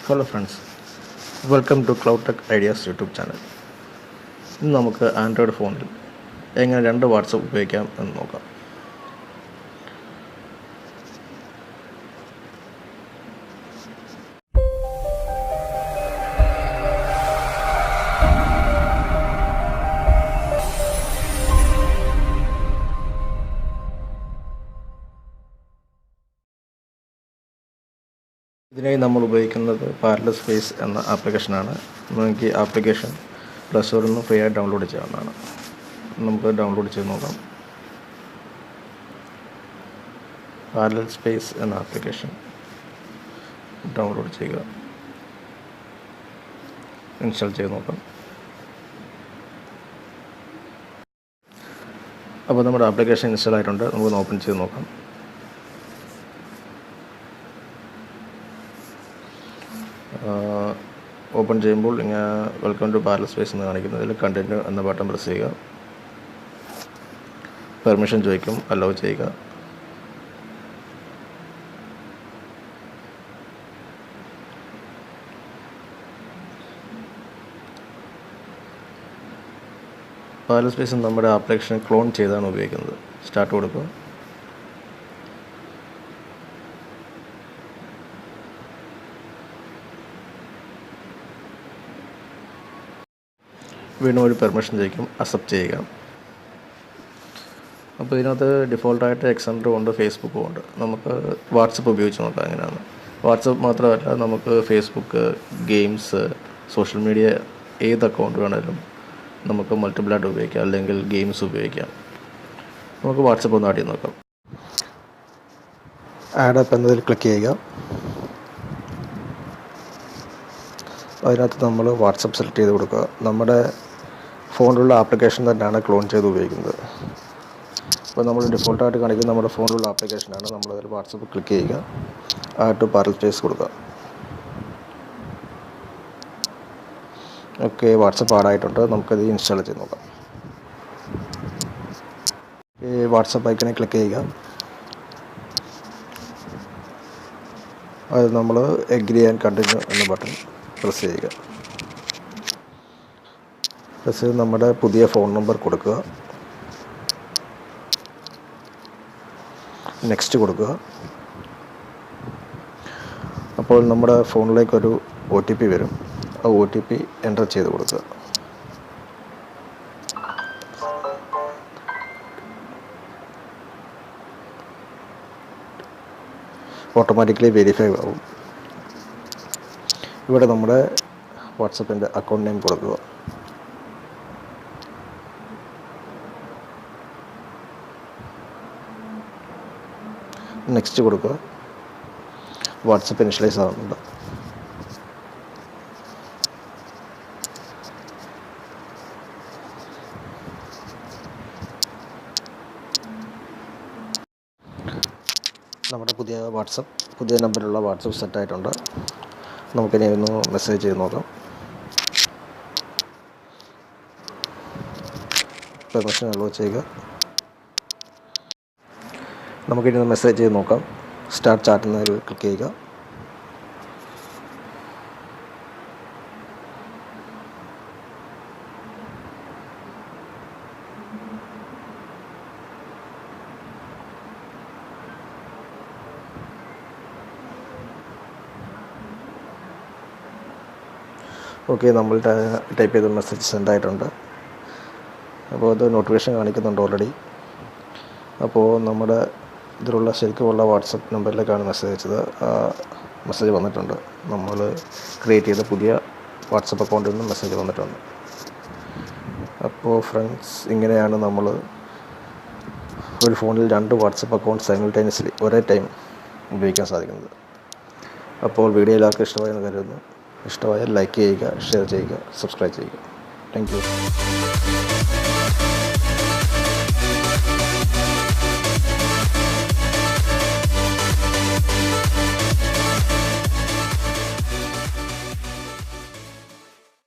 Hello friends, welcome to Cloud Tech Ideas YouTube channel. ഇന്ന് നമുക്ക് Android ഫോണിൽ എങ്ങനെ രണ്ട് വാട്സപ്പ് ഉപയോഗിക്കാം എന്ന് നോക്കാം. ഇതിനായി നമ്മൾ ഉപയോഗിക്കുന്നത് പാരലൽ സ്പേസ് എന്ന ആപ്ലിക്കേഷനാണ്. നമുക്ക് ഈ ആപ്ലിക്കേഷൻ പ്ലേ സ്റ്റോറിൽ നിന്ന് ഫ്രീ ആയി ഡൗൺലോഡ് ചെയ്യാവുന്നതാണ്. നമുക്ക് ഡൗൺലോഡ് ചെയ്ത് നോക്കാം. പാരലൽ സ്പേസ് എന്ന ആപ്ലിക്കേഷൻ ഡൗൺലോഡ് ചെയ്യുക, ഇൻസ്റ്റാൾ ചെയ്ത് നോക്കാം. അപ്പോൾ നമ്മുടെ ആപ്ലിക്കേഷൻ ഇൻസ്റ്റാൾ ആയിട്ടുണ്ട്. നമുക്ക് ഓപ്പൺ ചെയ്ത് നോക്കാം. ഓപ്പൺ ചെയ്യുമ്പോൾ ഇങ്ങനെ വെൽക്കം ടു പാരലൽ സ്പേസ് എന്ന് കാണിക്കുന്നു. ഇതിൽ കണ്ടിന്യൂ എന്ന ബട്ടൺ പ്രസ് ചെയ്യുക. പെർമിഷൻ ചോദിക്കും, അലോ ചെയ്യുക. പാരലൽ സ്പേസ് നമ്മുടെ ആപ്ലിക്കേഷൻ ക്ലോൺ ചെയ്താണ് ഉപയോഗിക്കുന്നത്. സ്റ്റാർട്ട് കൊടുക്കുക. വീണ്ടും ഒരു പെർമിഷൻ ചോദിക്കും, അക്സെപ്റ്റ് ചെയ്യുക. അപ്പോൾ ഇതിനകത്ത് ഡിഫോൾട്ടായിട്ട് എക്സെൻഡറും ഉണ്ട്, ഫേസ്ബുക്കും ഉണ്ട്. നമുക്ക് വാട്സപ്പ് ഉപയോഗിച്ച് നോക്കാം എങ്ങനെയാണ്. വാട്സപ്പ് മാത്രമല്ല, നമുക്ക് ഫേസ്ബുക്ക്, ഗെയിംസ്, സോഷ്യൽ മീഡിയ ഏത് അക്കൗണ്ട് വേണമെങ്കിലും നമുക്ക് മൾട്ടിപ്പിളായിട്ട് ഉപയോഗിക്കാം, അല്ലെങ്കിൽ ഗെയിംസ് ഉപയോഗിക്കാം. നമുക്ക് വാട്സപ്പ് ഒന്ന് ആഡ് ചെയ്ത് നോക്കാം. ആഡ് ആപ്പ് എന്നതിൽ ക്ലിക്ക് ചെയ്യുക. അതിനകത്ത് നമ്മൾ വാട്സപ്പ് സെലക്ട് ചെയ്ത് കൊടുക്കുക. നമ്മുടെ ഫോണിലുള്ള ആപ്ലിക്കേഷൻ തന്നെയാണ് ക്ലോൺ ചെയ്ത് ഉപയോഗിക്കുന്നത്. അപ്പോൾ നമ്മൾ ഡിഫോൾട്ടായിട്ട് കാണിക്കുന്നത് നമ്മുടെ ഫോണിലുള്ള ആപ്ലിക്കേഷനാണ്. നമ്മളതിൽ വാട്സപ്പ് ക്ലിക്ക് ചെയ്യുക, ആഡ് ടു പാരലൽ സ്പേസ് കൊടുക്കുക. ഓക്കെ, വാട്സപ്പ് ആഡായിട്ടുണ്ട്. നമുക്കത് ഇൻസ്റ്റാൾ ചെയ്ത് നോക്കാം. ഈ വാട്സപ്പ് ഐക്കണിൽ ക്ലിക്ക് ചെയ്യുക. അത് നമ്മൾ എഗ്രി ആൻഡ് കണ്ടിന്യൂ എന്ന ബട്ടൺ പ്രസ് ചെയ്യുക. പ്രസ് ചെയ്ത് നമ്മുടെ പുതിയ ഫോൺ നമ്പർ കൊടുക്കുക. നെക്സ്റ്റ് കൊടുക്കുക. അപ്പോൾ നമ്മുടെ ഫോണിലേക്കൊരു OTP വരും. ആ OTP എൻ്റർ ചെയ്ത് കൊടുക്കുക. ഓട്ടോമാറ്റിക്കലി വെരിഫൈ ആവും. ഇവിടെ നമ്മുടെ വാട്സപ്പിൻ്റെ അക്കൗണ്ട് നെയിം കൊടുക്കുക. നെക്സ്റ്റ് കൊടുക്കുക. വാട്സപ്പ് ഇനിഷ്യലൈസ് ആവുന്നുണ്ട്. നമ്മുടെ പുതിയ നമ്പറിലുള്ള വാട്സപ്പ് സെറ്റായിട്ടുണ്ട്. നമുക്കിനി ഒന്ന് മെസ്സേജ് ചെയ്ത് നോക്കാം. പെർമിഷൻ അലോ ചെയ്യുക. നമുക്കിനി ഒന്ന് മെസ്സേജ് ചെയ്ത് നോക്കാം. സ്റ്റാർട്ട് ചാറ്റ് എന്നതിൽ ക്ലിക്ക് ചെയ്യുക. ഓക്കെ, നമ്മൾ ടൈപ്പ് ചെയ്ത മെസ്സേജ് സെൻഡ് ആയിട്ടുണ്ട്. അപ്പോൾ അത് നോട്ടിഫിക്കേഷൻ കാണിക്കുന്നുണ്ട് ഓൾറെഡി. അപ്പോൾ നമ്മുടെ ഇതിലുള്ള ശരിക്കുമുള്ള വാട്സപ്പ് നമ്പറിലേക്കാണ് മെസ്സേജ് അയച്ചത്. മെസ്സേജ് വന്നിട്ടുണ്ട്. നമ്മൾ ക്രിയേറ്റ് ചെയ്ത പുതിയ വാട്സപ്പ് അക്കൗണ്ടിൽ നിന്ന് മെസ്സേജ് വന്നിട്ടുണ്ട്. അപ്പോൾ ഫ്രണ്ട്സ്, ഇങ്ങനെയാണ് നമ്മൾ ഒരു ഫോണിൽ രണ്ട് വാട്സപ്പ് അക്കൗണ്ട് സൈമിൾട്ടേനിയസ്ലി ഒരേ ടൈം ഉപയോഗിക്കാൻ സാധിക്കുന്നത്. അപ്പോൾ വീഡിയോ എല്ലാവർക്കും ഇഷ്ടമായെന്ന് കരുതുന്നു. ഇഷ്ടമായാൽ ലൈക്ക് ചെയ്യുക, ഷെയർ ചെയ്യുക, സബ്സ്ക്രൈബ് ചെയ്യുക. Thank you.